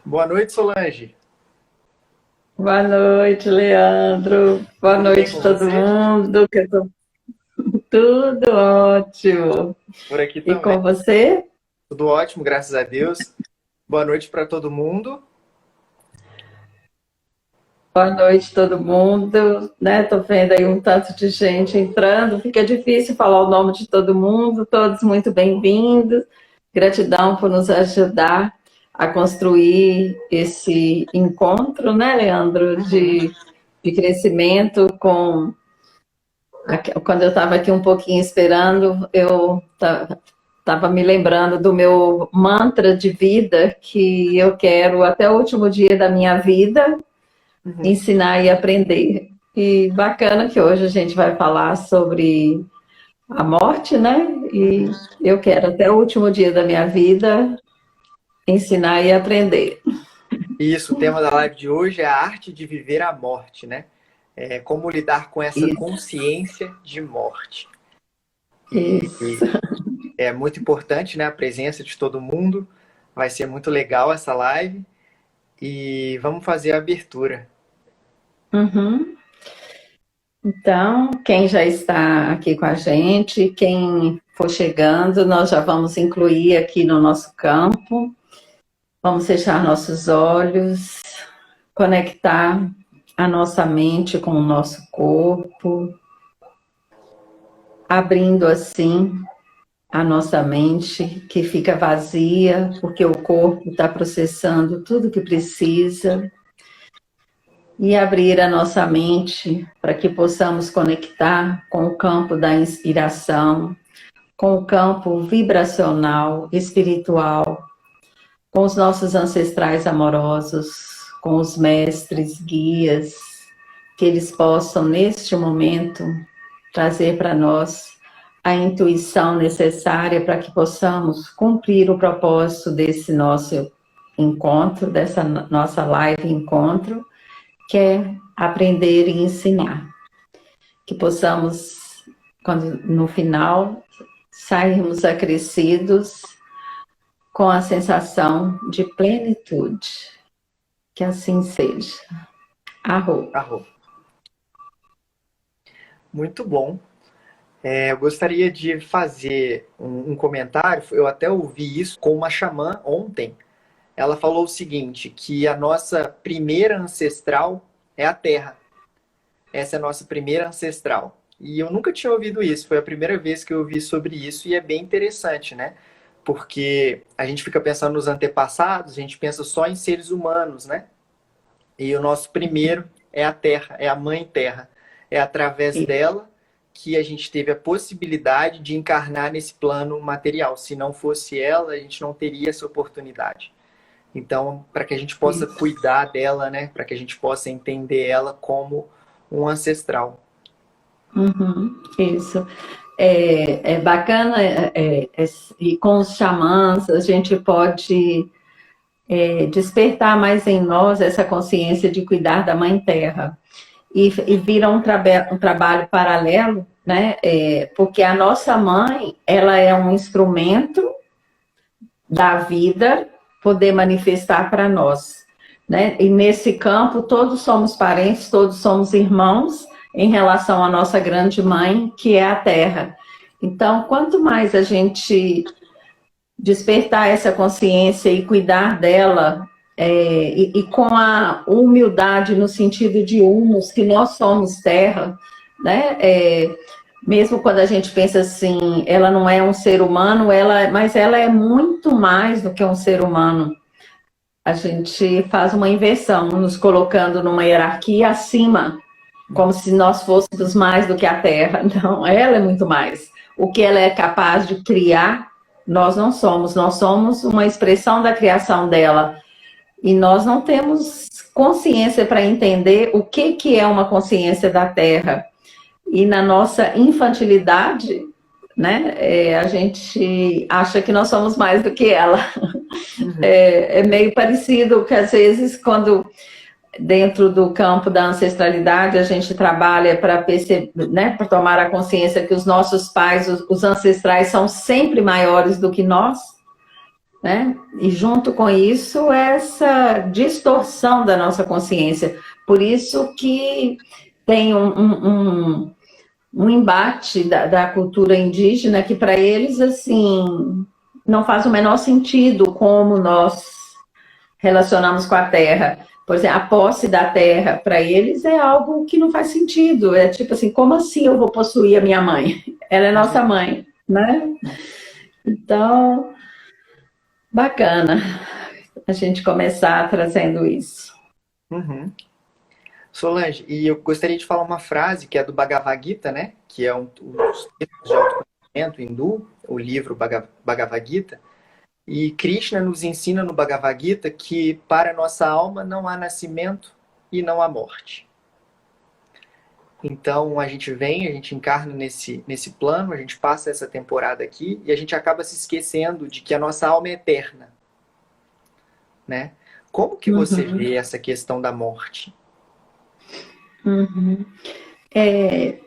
Boa noite, Solange. Boa noite, Leandro. Boa Tudo bem noite, com todo você? mundo. Tudo ótimo. Por aqui E também. com você? Tudo ótimo, graças a Deus. Boa noite para todo mundo. Boa noite, todo mundo. Né? Tô vendo aí um tanto de gente entrando. Fica difícil falar o nome de todo mundo. Todos muito bem-vindos. Gratidão por nos ajudar a construir esse encontro, né, Leandro, Uhum. de crescimento com. Quando eu estava aqui um pouquinho esperando, eu estava me lembrando do meu mantra de vida, que eu quero, até o último dia da minha vida, Uhum. ensinar e aprender. E bacana que hoje a gente vai falar sobre a morte, né? E Uhum. eu quero, até o último dia da minha vida, ensinar e aprender. Isso, o tema da live de hoje é a arte de viver a morte, né? É como lidar com essa Isso, consciência de morte. E isso. é muito importante, né, a presença de todo mundo. Vai ser muito legal essa live e vamos fazer a abertura. Uhum. Então, quem já está aqui com a gente, quem for chegando, nós já vamos incluir aqui no nosso campo. Vamos fechar nossos olhos, conectar a nossa mente com o nosso corpo, abrindo assim a nossa mente que fica vazia, porque o corpo está processando tudo que precisa, e abrir a nossa mente para que possamos conectar com o campo da inspiração, com o campo vibracional, espiritual, com os nossos ancestrais amorosos, com os mestres, guias, que eles possam, neste momento, trazer para nós a intuição necessária para que possamos cumprir o propósito desse nosso encontro, dessa nossa live encontro, que é aprender e ensinar. Que possamos, quando no final, sairmos acrescidos com a sensação de plenitude. Que assim seja. Arro. Arro. Muito bom. Eu gostaria de fazer um comentário. Eu até ouvi isso com uma xamã ontem. Ela falou o seguinte, que a nossa primeira ancestral é a Terra. Essa é a nossa primeira ancestral. E eu nunca tinha ouvido isso, foi a primeira vez que eu ouvi sobre isso e é bem interessante, né? Porque a gente fica pensando nos antepassados, a gente pensa só em seres humanos, né? E o nosso primeiro é a Terra, é a Mãe Terra. É através dela que a gente teve a possibilidade de encarnar nesse plano material. Se não fosse ela, a gente não teria essa oportunidade. Então, para que a gente possa Isso. cuidar dela, né? Para que a gente possa entender ela como um ancestral. Uhum, isso. É bacana, e com os xamãs a gente pode despertar mais em nós essa consciência de cuidar da Mãe Terra. E vira um trabalho paralelo, né? Porque a nossa mãe, ela é um instrumento da vida poder manifestar para nós, né? E nesse campo todos somos parentes, todos somos irmãos em relação à nossa grande mãe, que é a Terra. Então, quanto mais a gente despertar essa consciência e cuidar dela, e com a humildade no sentido de humus, que nós somos terra, né? Mesmo quando a gente pensa assim, ela não é um ser humano, mas ela é muito mais do que um ser humano. A gente faz uma inversão, nos colocando numa hierarquia acima, como se nós fôssemos mais do que a Terra. Não, ela é muito mais. O que ela é capaz de criar, nós somos uma expressão da criação dela. E nós não temos consciência para entender o que é uma consciência da Terra. E na nossa infantilidade, né, a gente acha que nós somos mais do que ela. Uhum. É meio parecido que às vezes quando dentro do campo da ancestralidade a gente trabalha para perceber, né, para tomar a consciência que os nossos pais, os ancestrais são sempre maiores do que nós, né? E junto com isso, essa distorção da nossa consciência. Por isso que tem um embate da cultura indígena que para eles, assim, não faz o menor sentido como nós relacionamos com a terra. Por exemplo, a posse da terra para eles é algo que não faz sentido. É tipo assim, como assim eu vou possuir a minha mãe? Ela é nossa mãe, né? Então, bacana a gente começar trazendo isso. Uhum. Solange, e eu gostaria de falar uma frase que é do Bhagavad Gita, né? Que é um dos textos de autoconhecimento hindu, o livro Bhagavad Gita. E Krishna nos ensina no Bhagavad Gita que para a nossa alma não há nascimento e não há morte. Então a gente vem, a gente encarna nesse plano, a gente passa essa temporada aqui e a gente acaba se esquecendo de que a nossa alma é eterna, né? Como que você Uhum, vê essa questão da morte? uhum. É,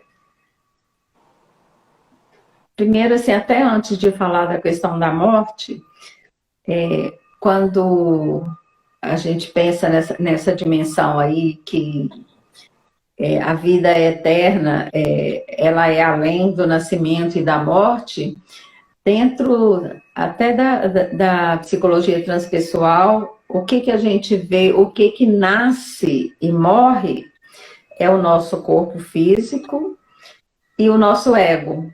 primeiro, assim, até antes de falar da questão da morte, quando a gente pensa nessa dimensão aí que a vida é eterna, ela é além do nascimento e da morte, dentro até da psicologia transpessoal, o que que a gente vê, o que que nasce e morre é o nosso corpo físico e o nosso ego.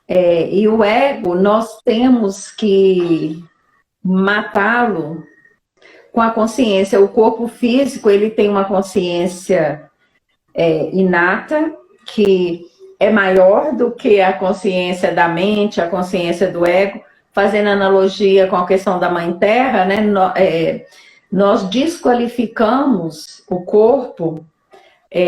E o ego, nós temos que matá-lo com a consciência. O corpo físico, ele tem uma consciência inata, que é maior do que a consciência da mente, a consciência do ego. Fazendo analogia com a questão da Mãe Terra, né? Nós desqualificamos o corpo,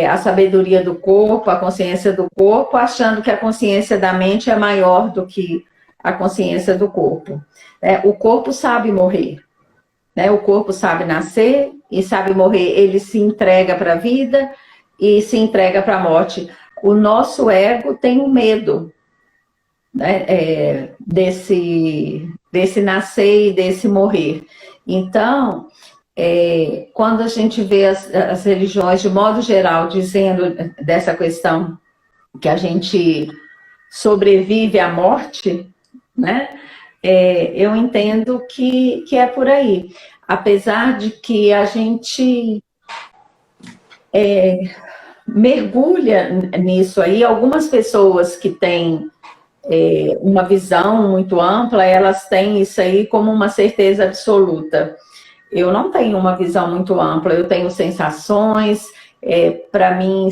a sabedoria do corpo, a consciência do corpo, achando que a consciência da mente é maior do que a consciência do corpo. O corpo sabe morrer, né? O corpo sabe nascer e sabe morrer. Ele se entrega para a vida e se entrega para a morte. O nosso ego tem um medo, né? Desse nascer e desse morrer. Então, quando a gente vê as religiões, de modo geral, dizendo dessa questão que a gente sobrevive à morte, né? Eu entendo que é por aí. Apesar de que a gente mergulha nisso aí, algumas pessoas que têm uma visão muito ampla, elas têm isso aí como uma certeza absoluta. Eu não tenho uma visão muito ampla, eu tenho sensações, para mim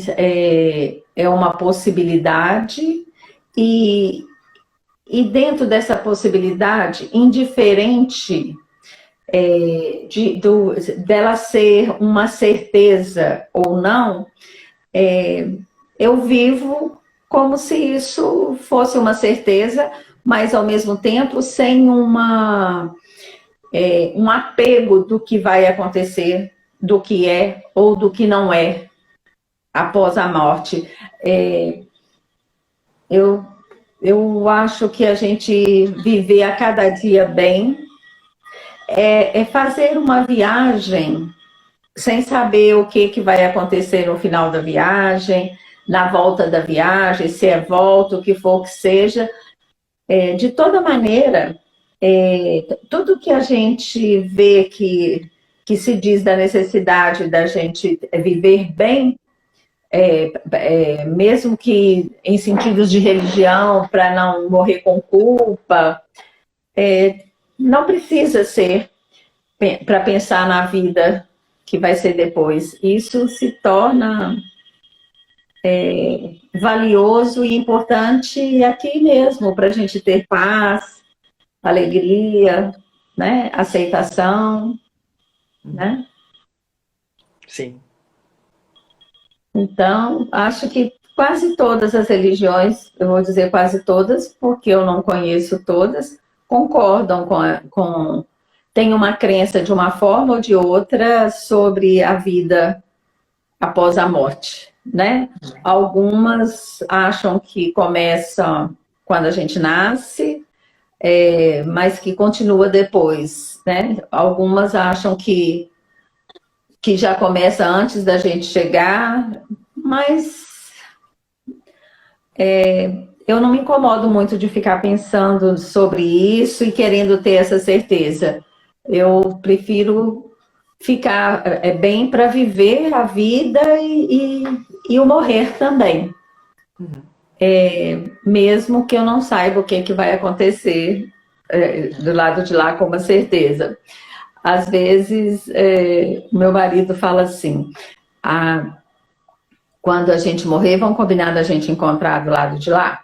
é uma possibilidade, e, e dentro dessa possibilidade, indiferente dela ser uma certeza ou não, eu vivo como se isso fosse uma certeza, mas ao mesmo tempo sem um apego do que vai acontecer, do que é ou do que não é após a morte. Eu, eu acho que a gente viver a cada dia bem é fazer uma viagem sem saber o que vai acontecer no final da viagem, na volta da viagem, se é volta, o que for que seja. De toda maneira, tudo que a gente vê que se diz da necessidade da gente viver bem, mesmo que em sentidos de religião, para não morrer com culpa, não precisa ser para pensar na vida que vai ser depois. Isso se torna valioso e importante aqui mesmo, para a gente ter paz, alegria, né? Aceitação, né? Sim. Então, acho que quase todas as religiões, eu vou dizer quase todas, porque eu não conheço todas, concordam tem uma crença de uma forma ou de outra sobre a vida após a morte, né? Algumas acham que começa quando a gente nasce, mas que continua depois, né? Algumas acham que já começa antes da gente chegar, mas eu não me incomodo muito de ficar pensando sobre isso e querendo ter essa certeza. Eu prefiro ficar bem para viver a vida e o morrer também. Mesmo que eu não saiba o que vai acontecer do lado de lá com uma certeza. Às vezes, meu marido fala assim, quando a gente morrer, vão combinar da gente encontrar do lado de lá?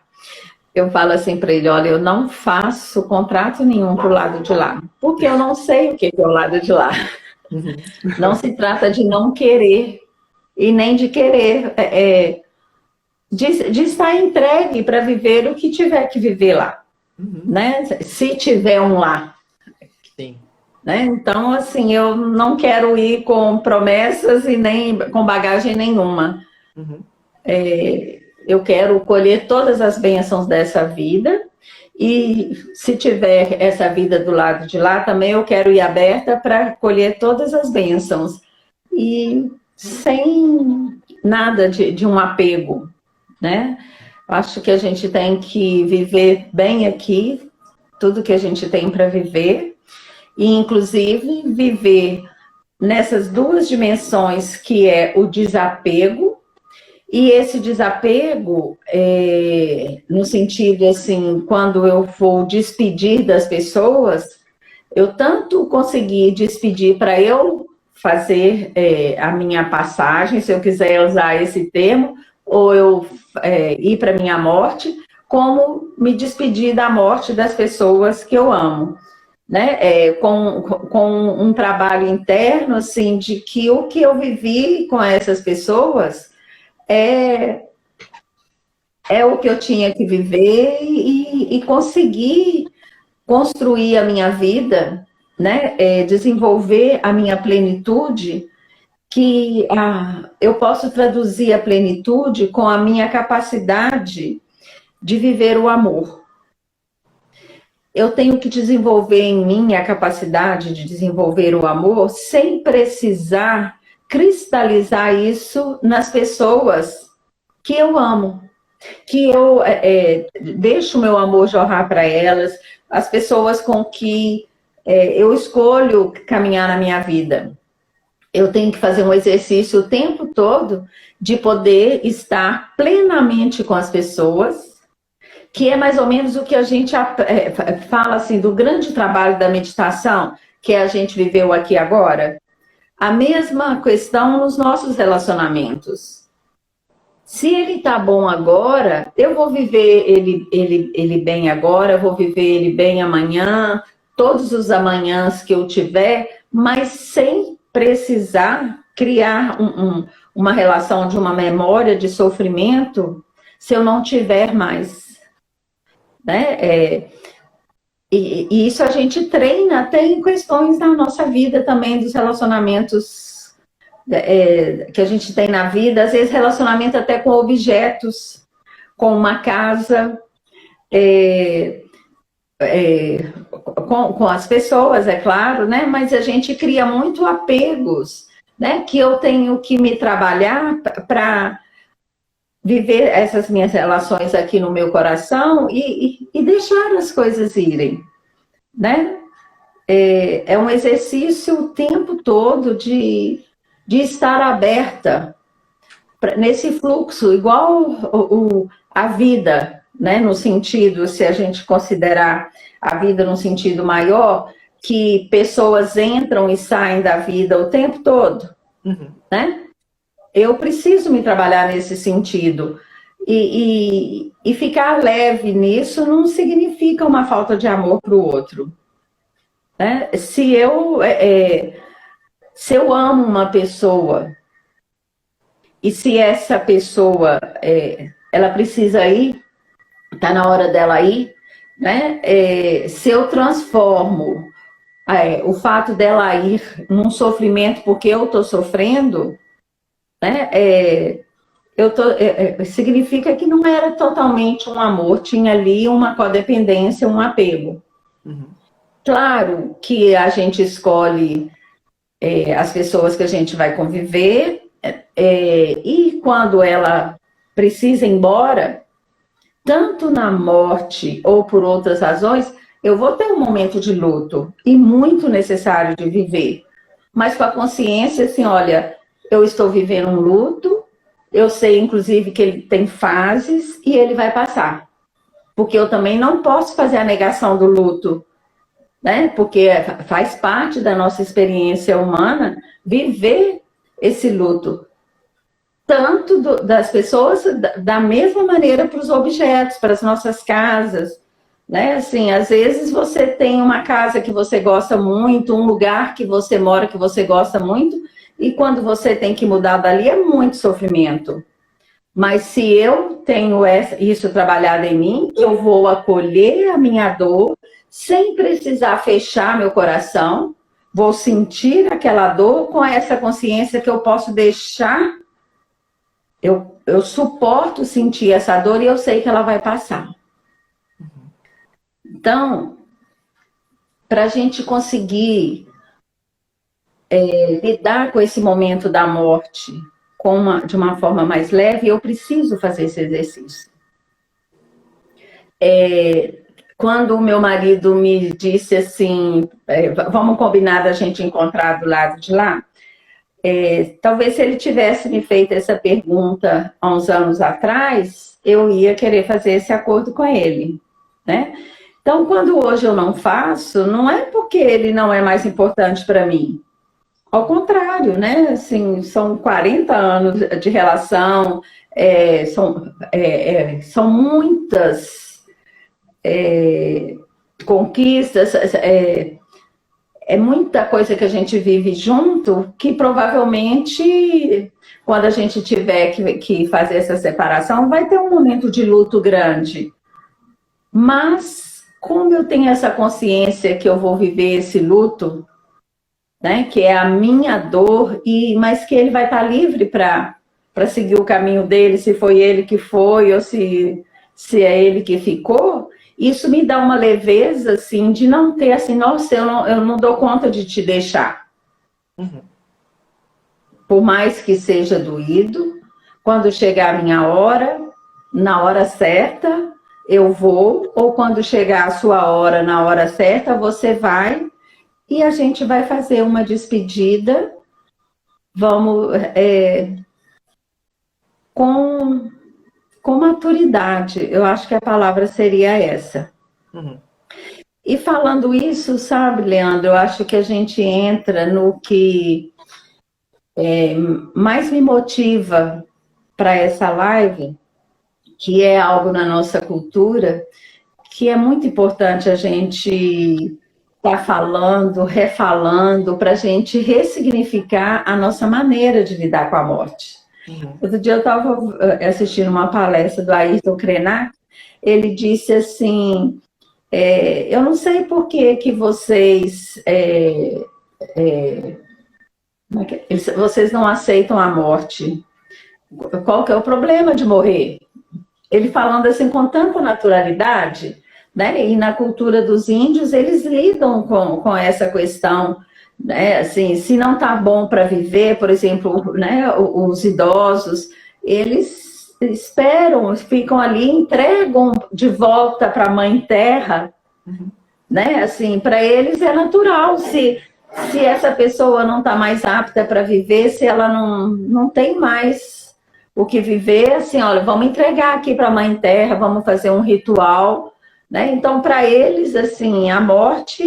Eu falo assim para ele, olha, eu não faço contrato nenhum pro lado de lá, porque eu não sei o que é o lado de lá. Não se trata de não querer, e nem de querer, de estar entregue para viver o que tiver que viver lá, né? Se tiver um lá. Sim. Né? Então, assim, eu não quero ir com promessas e nem com bagagem nenhuma. Eu quero colher todas as bênçãos dessa vida e se tiver essa vida do lado de lá, também eu quero ir aberta para colher todas as bênçãos e sem nada de um apego, né? Acho que a gente tem que viver bem aqui, tudo que a gente tem para viver, e inclusive viver nessas duas dimensões, que é o desapego, e esse desapego, no sentido assim, quando eu vou despedir das pessoas, eu tanto consegui despedir para eu fazer a minha passagem, se eu quiser usar esse termo, ou eu ir para a minha morte, como me despedir da morte das pessoas que eu amo. Né? Com um trabalho interno, assim, de que o que eu vivi com essas pessoas é o que eu tinha que viver e conseguir construir a minha vida, né? Desenvolver a minha plenitude, que eu posso traduzir a plenitude com a minha capacidade de viver o amor. Eu tenho que desenvolver em mim a capacidade de desenvolver o amor sem precisar cristalizar isso nas pessoas que eu amo, que eu deixo o meu amor jorrar para elas, as pessoas com que eu escolho caminhar na minha vida. Eu tenho que fazer um exercício o tempo todo de poder estar plenamente com as pessoas, que é mais ou menos o que a gente fala assim do grande trabalho da meditação que a gente viveu aqui agora. A mesma questão nos nossos relacionamentos. Se ele tá bom agora, eu vou viver ele bem agora, eu vou viver ele bem amanhã, todos os amanhãs que eu tiver, mas sem precisar criar uma relação de uma memória de sofrimento se eu não tiver mais. Né? E isso a gente treina até em questões da nossa vida também, dos relacionamentos que a gente tem na vida, às vezes relacionamento até com objetos, com uma casa, com as pessoas, é claro, né? Mas a gente cria muito apegos, né? Que eu tenho que me trabalhar para viver essas minhas relações aqui no meu coração e deixar as coisas irem, né? É um exercício o tempo todo de estar aberta nesse fluxo, igual a vida, né? No sentido, se a gente considerar a vida num sentido maior, que pessoas entram e saem da vida o tempo todo, né? Eu preciso me trabalhar nesse sentido. E ficar leve nisso não significa uma falta de amor para o outro. Né? Se eu amo uma pessoa e se essa pessoa ela precisa ir, está na hora dela ir, né? Se eu transformo o fato dela ir num sofrimento porque eu estou sofrendo, né? Significa que não era totalmente um amor, tinha ali uma codependência, um apego. Uhum. Claro que a gente escolhe as pessoas que a gente vai conviver, e quando ela precisa ir embora, tanto na morte ou por outras razões, eu vou ter um momento de luto e muito necessário de viver, mas com a consciência assim, olha, eu estou vivendo um luto, eu sei inclusive que ele tem fases e ele vai passar, porque eu também não posso fazer a negação do luto, né? Porque faz parte da nossa experiência humana viver esse luto, tanto das pessoas, da mesma maneira para os objetos, para as nossas casas, né? Assim, às vezes você tem uma casa que você gosta muito, um lugar que você mora que você gosta muito, e quando você tem que mudar dali é muito sofrimento. Mas se eu tenho isso trabalhado em mim, eu vou acolher a minha dor sem precisar fechar meu coração, vou sentir aquela dor com essa consciência que eu posso deixar. Eu suporto sentir essa dor e eu sei que ela vai passar. Então, para a gente conseguir lidar com esse momento da morte de uma forma mais leve, eu preciso fazer esse exercício. Quando o meu marido me disse assim, vamos combinar da gente encontrar do lado de lá, talvez se ele tivesse me feito essa pergunta há uns anos atrás, eu ia querer fazer esse acordo com ele, né? Então, quando hoje eu não faço, não é porque ele não é mais importante para mim. Ao contrário, né? Assim, são 40 anos de relação, são muitas conquistas, é muita coisa que a gente vive junto, que provavelmente, quando a gente tiver que fazer essa separação, vai ter um momento de luto grande. Mas, como eu tenho essa consciência que eu vou viver esse luto, né, que é a minha dor, mas que ele vai estar livre para seguir o caminho dele, se foi ele que foi ou se é ele que ficou, isso me dá uma leveza, assim, de não ter, assim, nossa, eu não dou conta de te deixar. Uhum. Por mais que seja doído, quando chegar a minha hora, na hora certa, eu vou, ou quando chegar a sua hora, na hora certa, você vai, e a gente vai fazer uma despedida, vamos, com maturidade, eu acho que a palavra seria essa. Uhum. E falando isso, sabe, Leandro, eu acho que a gente entra no que mais me motiva para essa live, que é algo na nossa cultura, que é muito importante a gente estar falando, refalando, para a gente ressignificar a nossa maneira de lidar com a morte. Uhum. Outro dia eu estava assistindo uma palestra do Ayrton Krenak, ele disse assim, eu não sei por que vocês vocês não aceitam a morte. Qual que é o problema de morrer? Ele falando assim com tanta naturalidade, né? E na cultura dos índios eles lidam com essa questão, né? Assim, se não está bom para viver, por exemplo, né? Os idosos, eles esperam, ficam ali, entregam de volta para a Mãe Terra, né? Assim, para eles é natural se essa pessoa não está mais apta para viver, se ela não tem mais o que viver, assim, olha, vamos entregar aqui para a Mãe Terra, vamos fazer um ritual, né? Então, para eles, assim, a morte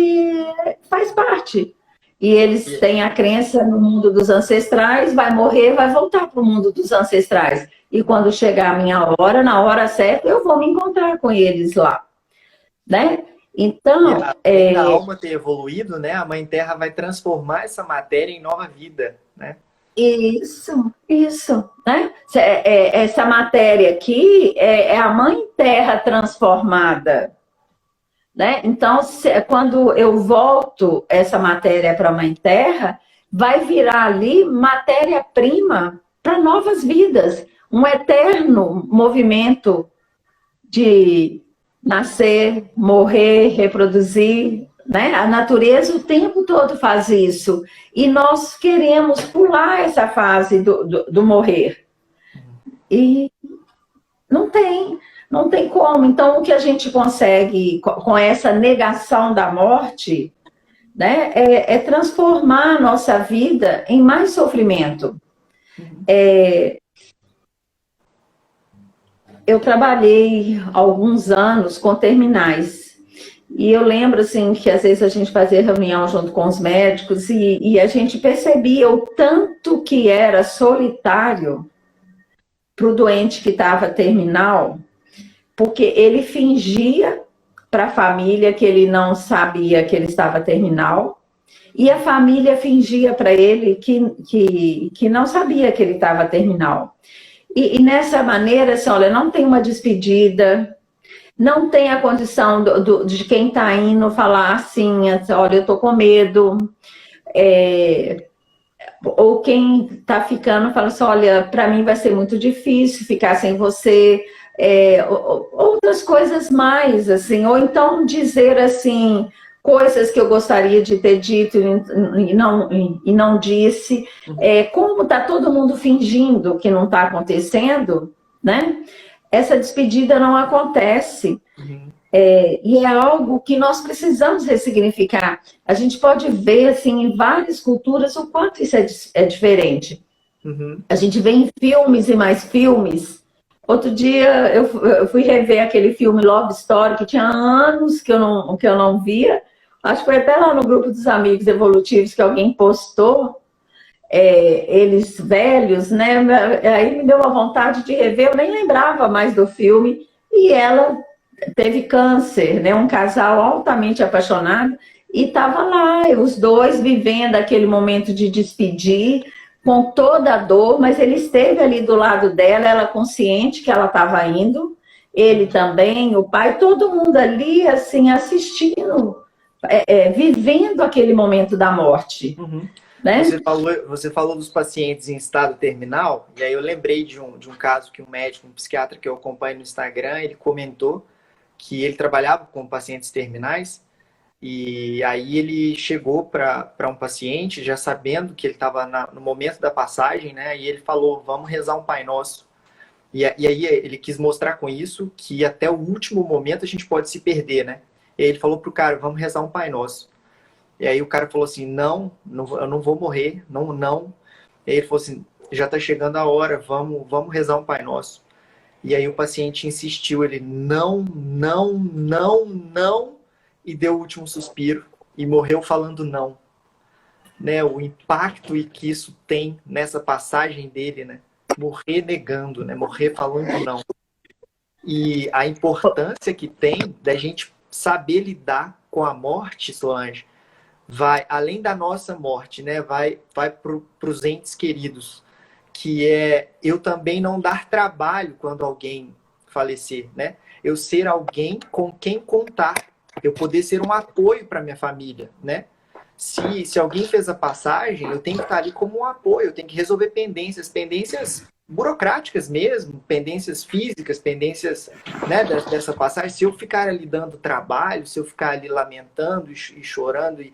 faz parte. E eles têm a crença no mundo dos ancestrais, vai morrer, vai voltar para o mundo dos ancestrais. E quando chegar a minha hora, na hora certa, eu vou me encontrar com eles lá, né? Então, além da alma ter evoluído, né, a Mãe Terra vai transformar essa matéria em nova vida, né? Isso, né? Essa matéria aqui é a Mãe Terra transformada, né? Então, quando eu volto essa matéria para a Mãe Terra, vai virar ali matéria-prima para novas vidas, um eterno movimento de nascer, morrer, reproduzir, né? A natureza o tempo todo faz isso. E nós queremos pular essa fase do morrer. E não tem como. Então, o que a gente consegue com essa negação da morte, né, é transformar a nossa vida em mais sofrimento. Eu trabalhei alguns anos com terminais. E eu lembro, assim, que às vezes a gente fazia reunião junto com os médicos e a gente percebia o tanto que era solitário para o doente que estava terminal, porque ele fingia para a família que ele não sabia que ele estava terminal, e a família fingia para ele que não sabia que ele estava terminal. E nessa maneira, assim, olha, não tem uma despedida, não tem a condição de quem está indo falar assim, olha, eu estou com medo, ou quem está ficando fala assim, olha, para mim vai ser muito difícil ficar sem você, outras coisas mais, assim, ou então dizer assim, coisas que eu gostaria de ter dito e não disse, como está todo mundo fingindo que não está acontecendo, né? Essa despedida não acontece. E é algo que nós precisamos ressignificar. A gente pode ver, assim, em várias culturas, o quanto isso é diferente. A gente vê em filmes e mais filmes. Outro dia, eu fui rever aquele filme Love Story, que tinha anos que eu não via. Acho que foi até lá no grupo dos amigos evolutivos que alguém postou, eles velhos, né? Aí me deu uma vontade de rever, eu nem lembrava mais do filme. E ela teve câncer, né? Um casal altamente apaixonado, e estava lá, os dois vivendo aquele momento de despedir, com toda a dor, mas ele esteve ali do lado dela, ela consciente que ela estava indo, ele também, o pai, todo mundo ali, assim, assistindo, vivendo aquele momento da morte. Né? Você falou dos pacientes em estado terminal, e aí eu lembrei de um caso que um médico, um psiquiatra que eu acompanho no Instagram, ele comentou que ele trabalhava com pacientes terminais, e aí ele chegou para um paciente, já sabendo que ele estava no momento da passagem, né? E ele falou, vamos rezar um Pai Nosso. E aí ele quis mostrar com isso que até o último momento a gente pode se perder, né? E aí ele falou pro cara, vamos rezar um Pai Nosso. E aí o cara falou assim, não, eu não vou morrer, não. E aí ele falou assim, já está chegando a hora, vamos rezar um Pai Nosso. E aí o paciente insistiu, ele não, e deu o último suspiro e morreu falando não. Né? O impacto que isso tem nessa passagem dele, né? Morrer negando, né? Morrer falando não. E a importância que tem da gente saber lidar com a morte, Solange, vai além da nossa morte, né? Vai para os entes queridos, que é eu também não dar trabalho quando alguém falecer, né? Eu ser alguém com quem contar, eu poder ser um apoio para minha família, né? Se alguém fez a passagem, eu tenho que estar ali como um apoio, eu tenho que resolver pendências burocráticas mesmo, pendências físicas, pendências, né, dessa passagem. Se eu ficar ali dando trabalho, se eu ficar ali lamentando e chorando e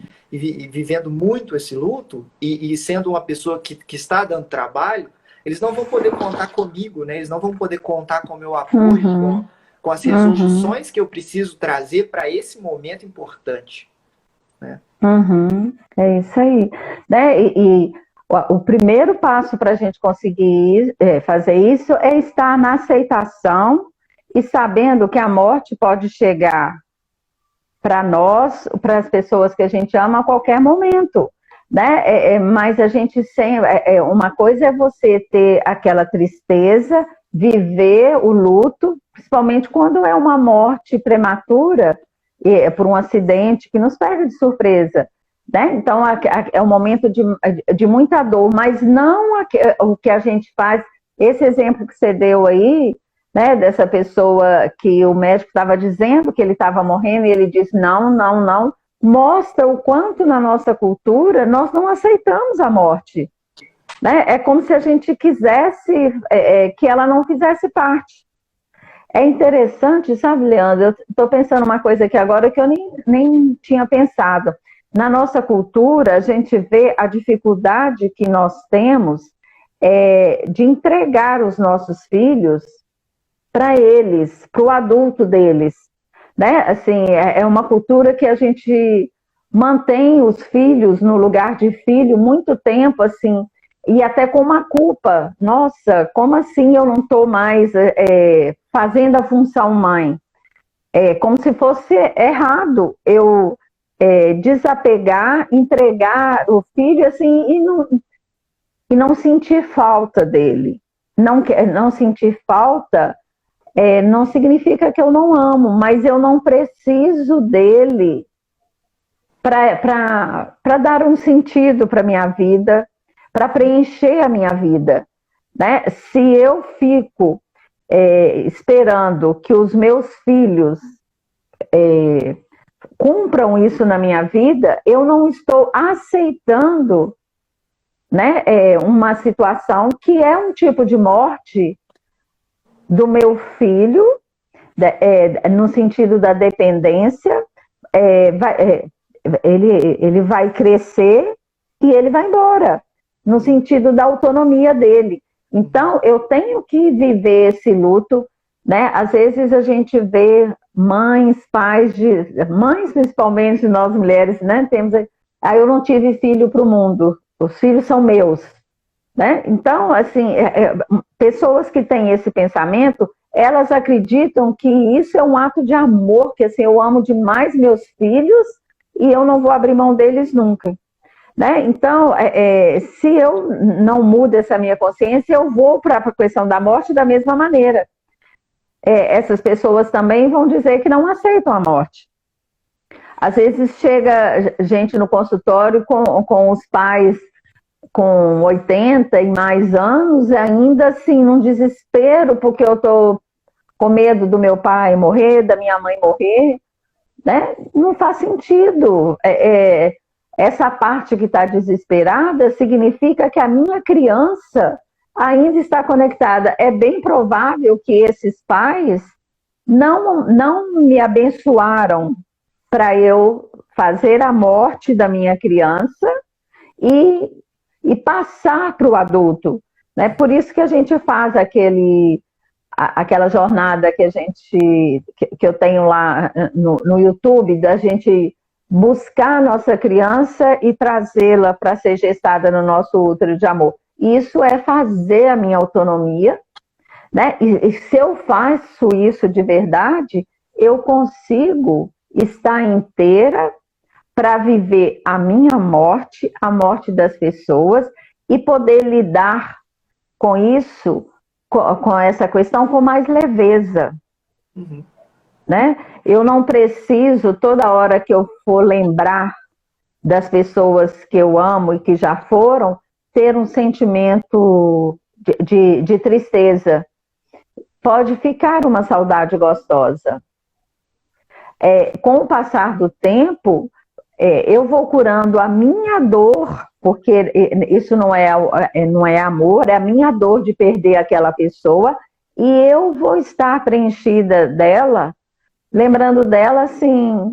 vivendo muito esse luto, e sendo uma pessoa que está dando trabalho, eles não vão poder contar comigo, né? Eles não vão poder contar com o meu apoio, com as resoluções que eu preciso trazer para esse momento importante. Né? É isso aí. Né? E o primeiro passo para a gente conseguir fazer isso é estar na aceitação e sabendo que a morte pode chegar para nós, para as pessoas que a gente ama a qualquer momento. Né? Mas a gente uma coisa é você ter aquela tristeza, viver o luto, principalmente quando é uma morte prematura, por um acidente que nos pega de surpresa. Né? Então, é um momento de muita dor, mas não o que a gente faz. Esse exemplo que você deu aí, né, dessa pessoa que o médico estava dizendo que ele estava morrendo e ele disse não, mostra o quanto na nossa cultura nós não aceitamos a morte. Né? É como se a gente quisesse que ela não fizesse parte. É interessante, sabe, Leandro? Eu estou pensando uma coisa aqui agora que eu nem tinha pensado. Na nossa cultura, a gente vê a dificuldade que nós temos de entregar os nossos filhos para eles, para o adulto deles, né? Assim, é uma cultura que a gente mantém os filhos no lugar de filho muito tempo, assim, e até com uma culpa. Nossa, como assim eu não estou mais fazendo a função mãe? É como se fosse errado eu desapegar, entregar o filho assim e não sentir falta dele. Não sentir falta não significa que eu não amo, mas eu não preciso dele para dar um sentido para a minha vida, para preencher a minha vida. Né? Se eu fico esperando que os meus filhos cumpram isso na minha vida, eu não estou aceitando, né, uma situação que é um tipo de morte do meu filho, no sentido da dependência. Ele vai crescer e ele vai embora, no sentido da autonomia dele. Então, eu tenho que viver esse luto, né? Às vezes a gente vê mães, pais, mães principalmente, nós mulheres, né? Eu não tive filho para o mundo, os filhos são meus, né? Então, assim, pessoas que têm esse pensamento, elas acreditam que isso é um ato de amor, que assim, eu amo demais meus filhos e eu não vou abrir mão deles nunca. Né? Então, se eu não mudo essa minha consciência, eu vou para a questão da morte da mesma maneira. Essas pessoas também vão dizer que não aceitam a morte. Às vezes chega gente no consultório com os pais com 80 e mais anos, ainda assim, num desespero, porque eu estou com medo do meu pai morrer, da minha mãe morrer. Né? Não faz sentido. Essa parte que está desesperada significa que a minha criança ainda está conectada. É bem provável que esses pais não me abençoaram para eu fazer a morte da minha criança e passar para o adulto. Né? Por isso que a gente faz aquela jornada que eu tenho lá no YouTube, da gente buscar a nossa criança e trazê-la para ser gestada no nosso útero de amor. Isso é fazer a minha autonomia, né? E se eu faço isso de verdade, eu consigo estar inteira para viver a minha morte, a morte das pessoas, e poder lidar com isso, com essa questão, com mais leveza. Uhum. Né? Eu não preciso, toda hora que eu for lembrar das pessoas que eu amo e que já foram, ter um sentimento de tristeza. Pode ficar uma saudade gostosa. Com o passar do tempo, eu vou curando a minha dor, porque isso não é amor, é a minha dor de perder aquela pessoa, e eu vou estar preenchida dela, lembrando dela, assim,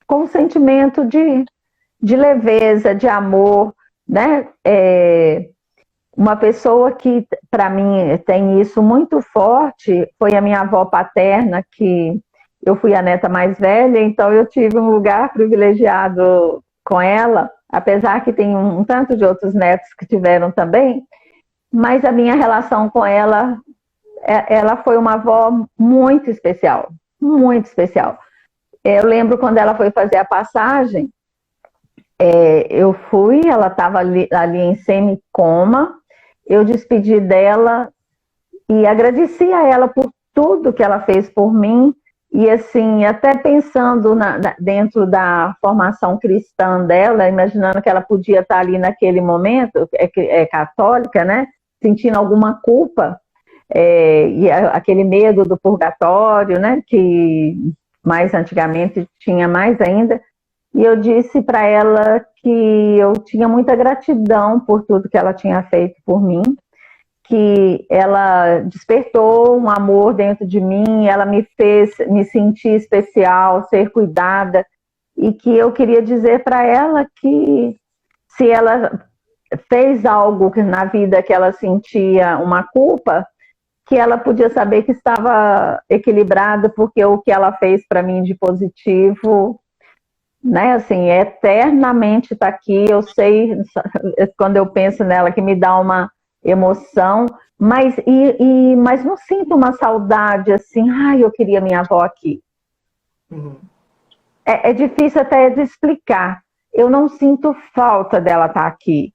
com um sentimento de leveza, de amor, né? Uma pessoa que, para mim, tem isso muito forte, foi a minha avó paterna, que eu fui a neta mais velha, então eu tive um lugar privilegiado com ela, apesar que tem um tanto de outros netos que tiveram também, mas a minha relação com ela foi uma avó muito especial, muito especial. Eu lembro quando ela foi fazer a passagem, eu fui, ela estava ali em semi-coma, eu despedi dela e agradeci a ela por tudo que ela fez por mim, e assim, até pensando dentro da formação cristã dela, imaginando que ela podia estar ali naquele momento, católica, né, sentindo alguma culpa, e aquele medo do purgatório, né, que mais antigamente tinha mais ainda, e eu disse para ela que eu tinha muita gratidão por tudo que ela tinha feito por mim, que ela despertou um amor dentro de mim, ela me fez me sentir especial, ser cuidada, e que eu queria dizer para ela que se ela fez algo na vida que ela sentia uma culpa, que ela podia saber que estava equilibrada, porque o que ela fez para mim de positivo, né, assim, eternamente está aqui. Eu sei, quando eu penso nela, que me dá uma emoção, mas não sinto uma saudade assim, ai, eu queria minha avó aqui. Uhum. É difícil até de explicar. Eu não sinto falta dela estar aqui,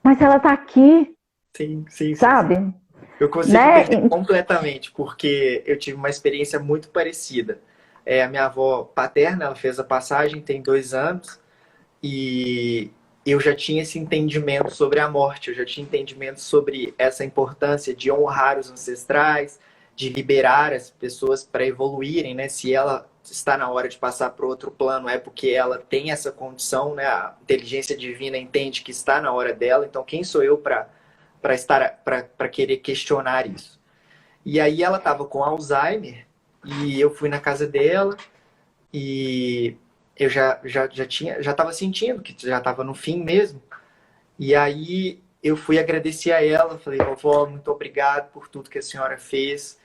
mas ela está aqui, Sim. sabe? Eu consigo Né? entender completamente, porque eu tive uma experiência muito parecida. A minha avó paterna, ela fez a passagem tem 2 anos, e eu já tinha esse entendimento sobre a morte, eu já tinha entendimento sobre essa importância de honrar os ancestrais, de liberar as pessoas para evoluírem, né? Se ela está na hora de passar para outro plano, é porque ela tem essa condição, né? A inteligência divina entende que está na hora dela, então quem sou eu para querer questionar isso? E aí ela estava com Alzheimer, e eu fui na casa dela, e eu já estava sentindo que já estava no fim mesmo. E aí eu fui agradecer a ela, falei: vovó, muito obrigado por tudo que a senhora fez.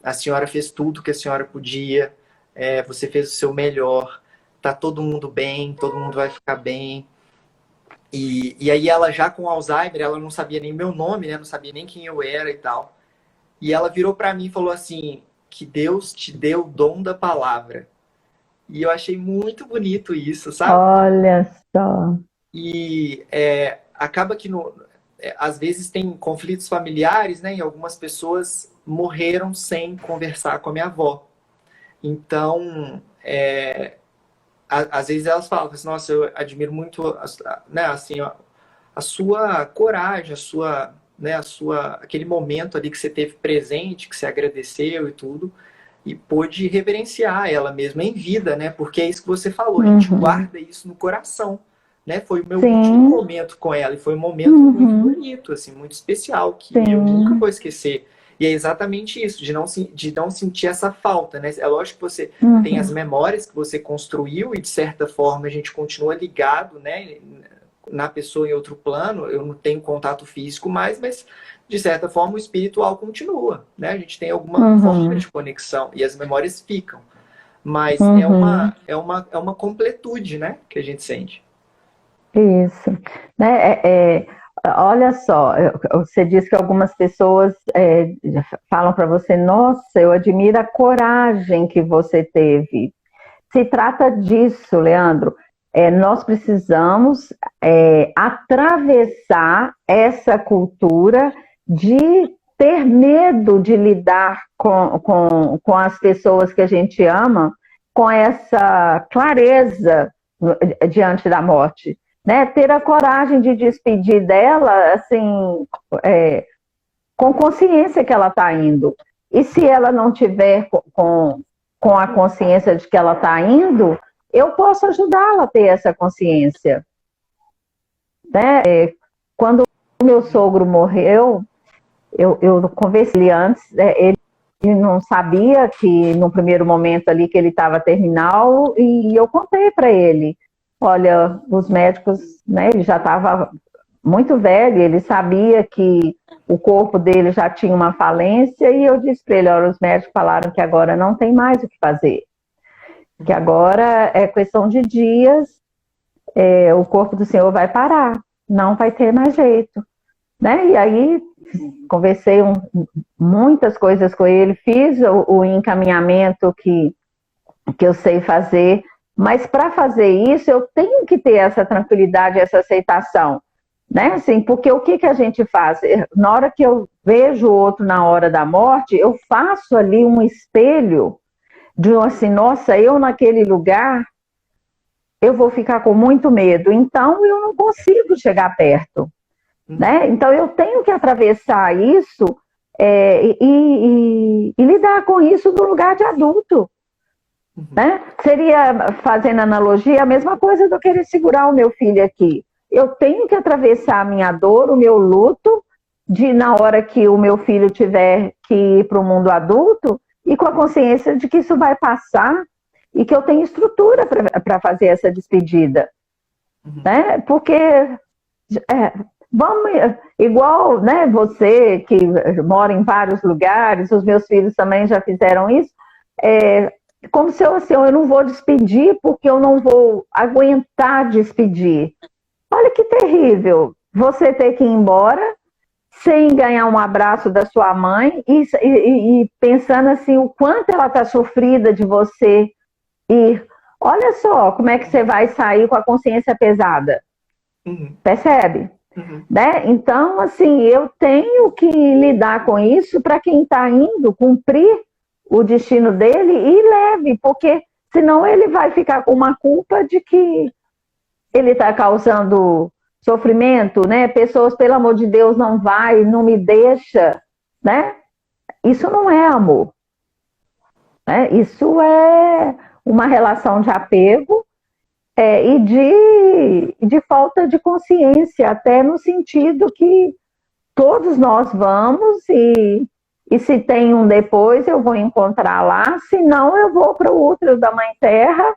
A senhora fez tudo que a senhora podia, você fez o seu melhor, tá todo mundo bem, todo mundo vai ficar bem. E aí ela, já com Alzheimer, ela não sabia nem meu nome, né? Não sabia nem quem eu era e tal. E ela virou para mim e falou assim: que Deus te deu o dom da palavra. E eu achei muito bonito isso, sabe? Olha só. E acaba que às vezes tem conflitos familiares, né? E algumas pessoas morreram sem conversar com a minha avó. Então, às vezes elas falam assim: nossa, eu admiro muito, né, assim, a sua coragem, aquele momento ali que você teve presente, que você agradeceu e tudo, e pôde reverenciar ela mesma em vida, né? Porque é isso que você falou, a gente guarda isso no coração, né? Foi o meu último momento com ela, e foi um momento muito bonito, assim, muito especial, que eu nunca vou esquecer. E é exatamente isso, de não sentir essa falta, né? É lógico que você tem as memórias que você construiu, e de certa forma a gente continua ligado, né, na pessoa em outro plano. Eu não tenho contato físico mais, mas de certa forma o espiritual continua, né? A gente tem alguma forma de conexão e as memórias ficam. Mas é uma completude, né, que a gente sente. Isso. Né? Olha só, você disse que algumas pessoas falam para você: nossa, eu admiro a coragem que você teve. Se trata disso, Leandro. Nós precisamos atravessar essa cultura de ter medo de lidar com as pessoas que a gente ama, com essa clareza diante da morte, né? Ter a coragem de despedir dela, assim, com consciência que ela está indo. E se ela não tiver com a consciência de que ela está indo, eu posso ajudá-la a ter essa consciência. Né? Quando o meu sogro morreu, eu conversei antes, ele não sabia que no primeiro momento ali que ele estava terminal, e eu contei para ele: olha, os médicos, né, ele já estava muito velho, ele sabia que o corpo dele já tinha uma falência, e eu disse para ele: olha, os médicos falaram que agora não tem mais o que fazer, que agora é questão de dias, o corpo do senhor vai parar, não vai ter mais jeito. Né? E aí conversei muitas coisas com ele, fiz o encaminhamento que eu sei fazer, mas para fazer isso eu tenho que ter essa tranquilidade, essa aceitação, né? Assim, porque o que a gente faz? Na hora que eu vejo o outro na hora da morte, eu faço ali um espelho de assim: nossa, eu naquele lugar eu vou ficar com muito medo, então eu não consigo chegar perto. Né? Então eu tenho que atravessar isso e lidar com isso no lugar de adulto. Né? Seria, fazendo analogia, a mesma coisa de eu querer segurar o meu filho aqui. Eu tenho que atravessar a minha dor, o meu luto, de na hora que o meu filho tiver que ir para o mundo adulto, e com a consciência de que isso vai passar e que eu tenho estrutura para fazer essa despedida. Né? Porque vamos, igual, né, você que mora em vários lugares, os meus filhos também já fizeram isso, como se eu, assim, eu não vou despedir porque eu não vou aguentar despedir. Olha que terrível você ter que ir embora sem ganhar um abraço da sua mãe e pensando assim o quanto ela está sofrida de você ir. Olha só como é que você vai sair com a consciência pesada. Percebe? Né? Então, assim, eu tenho que lidar com isso para quem está indo cumprir o destino dele e leve, porque senão ele vai ficar com uma culpa de que ele está causando sofrimento, né? Pessoas, pelo amor de Deus, não vai, não me deixa, né? Isso não é amor. Né? Isso é uma relação de apego e de falta de consciência, até no sentido que todos nós vamos e se tem um depois eu vou encontrar lá, se não eu vou para o útero da Mãe Terra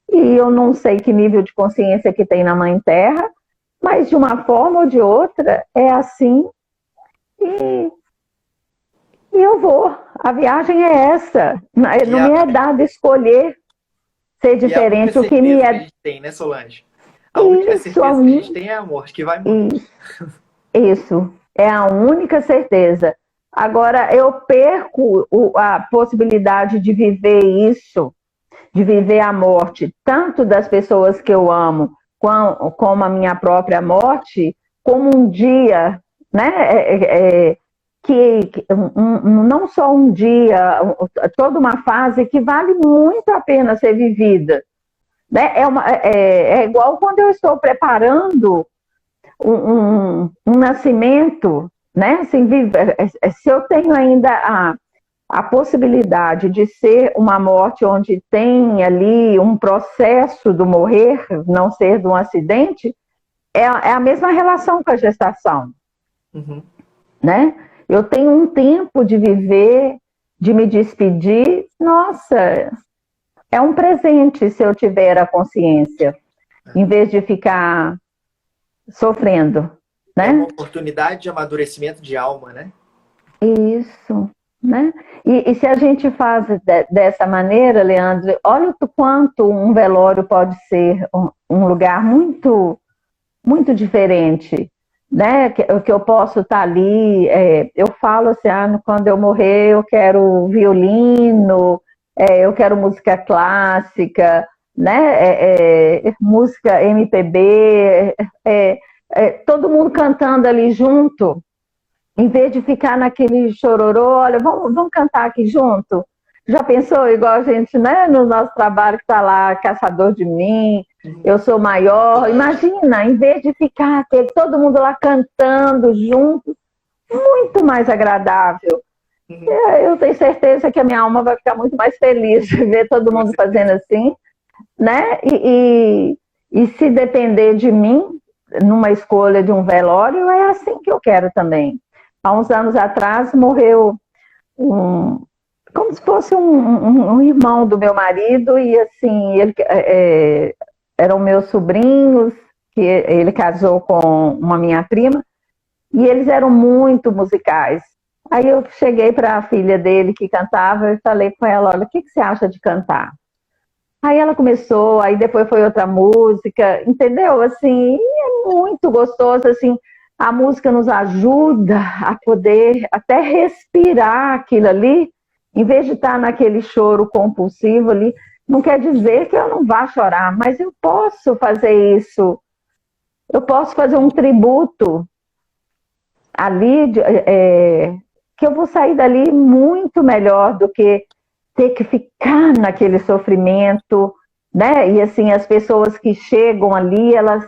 e eu não sei que nível de consciência que tem na Mãe Terra, mas de uma forma ou de outra é assim e eu vou. A viagem é essa. Não me é dado escolher ser diferente. O que me é. Que a gente tem, né, Solange? A única certeza que a gente tem é a morte, que vai morrer. Isso. É a única certeza. Agora, eu perco a possibilidade de viver isso, de viver a morte, tanto das pessoas que eu amo, como a minha própria morte, como um dia, né? Não só um dia, toda uma fase que vale muito a pena ser vivida. Né? É igual quando eu estou preparando um nascimento, né? Assim, se eu tenho ainda a possibilidade de ser uma morte onde tem ali um processo do morrer, não ser de um acidente, é a mesma relação com a gestação. Né? Eu tenho um tempo de viver, de me despedir. Nossa, é um presente se eu tiver a consciência, em vez de ficar sofrendo. Né? É uma oportunidade de amadurecimento de alma, né? Isso. Né? E se a gente faz dessa maneira, Leandro, olha o quanto um velório pode ser um lugar muito, muito diferente. Né, que eu posso estar ali, eu falo assim, quando eu morrer eu quero violino, eu quero música clássica, né, música MPB, todo mundo cantando ali junto, em vez de ficar naquele chororô, olha, vamos cantar aqui junto. Já pensou, igual a gente, né, no nosso trabalho que está lá, Caçador de Mim, Eu Sou Maior. Imagina, em vez de ficar todo mundo lá cantando junto, muito mais agradável. Eu tenho certeza que a minha alma vai ficar muito mais feliz de ver todo mundo fazendo assim, né? E se depender de mim, numa escolha de um velório, é assim que eu quero também. Há uns anos atrás morreu como se fosse um irmão do meu marido, e assim, eram meus sobrinhos, que ele casou com uma minha prima, e eles eram muito musicais. Aí eu cheguei para a filha dele que cantava e falei com ela, olha, o que você acha de cantar? Aí ela começou, aí depois foi outra música, entendeu? Assim, é muito gostoso, assim, a música nos ajuda a poder até respirar aquilo ali, em vez de estar naquele choro compulsivo ali. Não quer dizer que eu não vá chorar, mas eu posso fazer isso. Eu posso fazer um tributo ali, que eu vou sair dali muito melhor do que ter que ficar naquele sofrimento, né? E assim, as pessoas que chegam ali, elas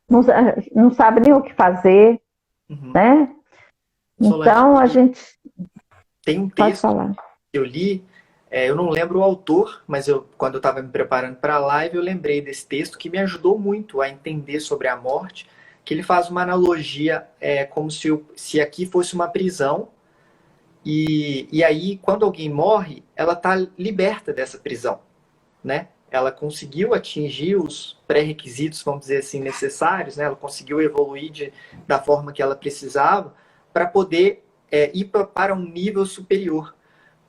não sabem nem o que fazer, né? Solange, Então, a gente... Tem um Pode texto falar. que eu li, eu não lembro o autor, mas quando eu estava me preparando para a live, eu lembrei desse texto que me ajudou muito a entender sobre a morte, que ele faz uma analogia como se aqui fosse uma prisão, e aí, quando alguém morre, ela está liberta dessa prisão, né? Ela conseguiu atingir os pré-requisitos, vamos dizer assim, necessários, né? Ela conseguiu evoluir da forma que ela precisava para poder ir para um nível superior.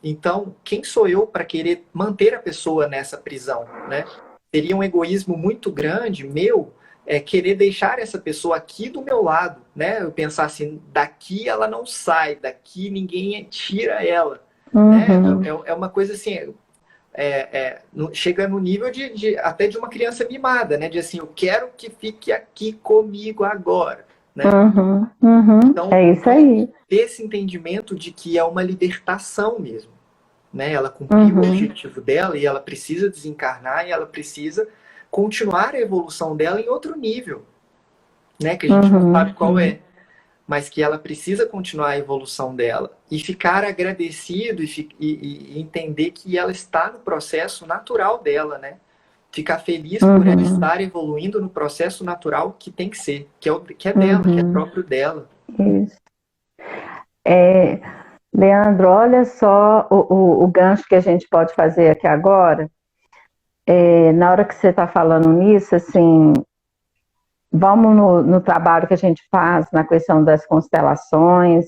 Então, quem sou eu para querer manter a pessoa nessa prisão, né? Seria um egoísmo muito grande meu querer deixar essa pessoa aqui do meu lado, né? Eu pensar assim, daqui ela não sai, daqui ninguém tira ela, né? É uma coisa assim, chega no nível até de uma criança mimada, né? De assim, eu quero que fique aqui comigo agora, né? Então, É isso aí. esse entendimento de que é uma libertação mesmo, né? Ela cumpriu o objetivo dela e ela precisa desencarnar e ela precisa continuar a evolução dela em outro nível, né? Que a gente não sabe qual é, mas que ela precisa continuar a evolução dela e ficar agradecido e entender que ela está no processo natural dela, né? Ficar feliz por ela estar evoluindo no processo natural que tem que ser, que é dela, que é próprio dela. Isso. Leandro, olha só o gancho que a gente pode fazer aqui agora. Na hora que você está falando nisso, assim, vamos no trabalho que a gente faz na questão das constelações.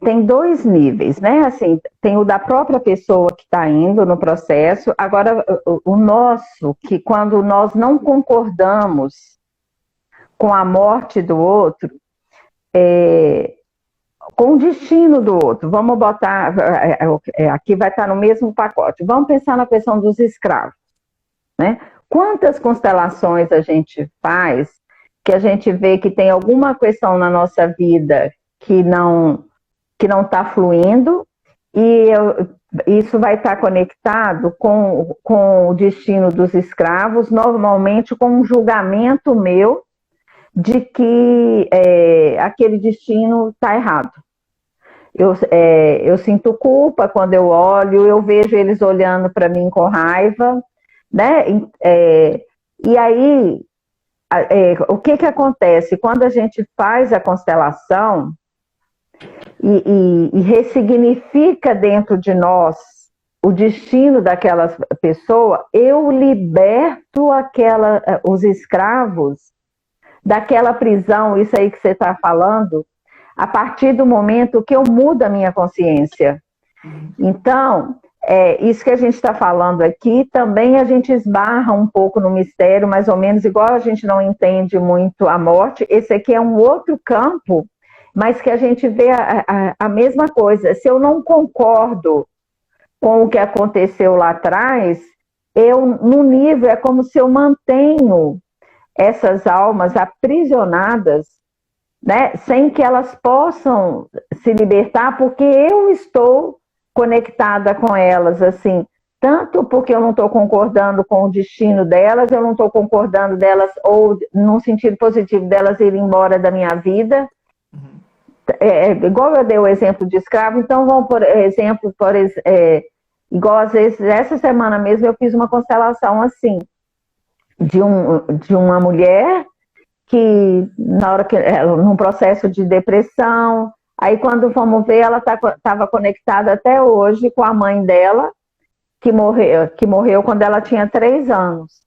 Tem dois níveis, né? Assim, tem o da própria pessoa que está indo no processo. Agora, o nosso, que quando nós não concordamos com a morte do outro, com o destino do outro, vamos botar, aqui vai estar no mesmo pacote, vamos pensar na questão dos escravos, né? Quantas constelações a gente faz que a gente vê que tem alguma questão na nossa vida que não está fluindo, e isso vai estar conectado com o destino dos escravos, normalmente com um julgamento meu de que aquele destino está errado. Eu sinto culpa quando eu olho, eu vejo eles olhando para mim com raiva, né? E aí, o que acontece? Quando a gente faz a constelação e ressignifica dentro de nós o destino daquela pessoa, eu liberto os escravos daquela prisão, isso aí que você está falando, a partir do momento que eu mudo a minha consciência. Então, isso que a gente está falando aqui, também a gente esbarra um pouco no mistério, mais ou menos, igual a gente não entende muito a morte, esse aqui é um outro campo, mas que a gente vê a mesma coisa. Se eu não concordo com o que aconteceu lá atrás, no nível, é como se eu mantenho essas almas aprisionadas, né, sem que elas possam se libertar, porque eu estou conectada com elas, assim, tanto porque eu não estou concordando com o destino delas, eu não estou concordando delas, ou num sentido positivo, delas irem embora da minha vida. Igual eu dei o exemplo de escravo, então vamos, por exemplo, igual às vezes, essa semana mesmo eu fiz uma constelação assim, de uma mulher que, na hora que num processo de depressão, aí quando vamos ver, ela estava conectada até hoje com a mãe dela, que morreu quando ela tinha 3 anos.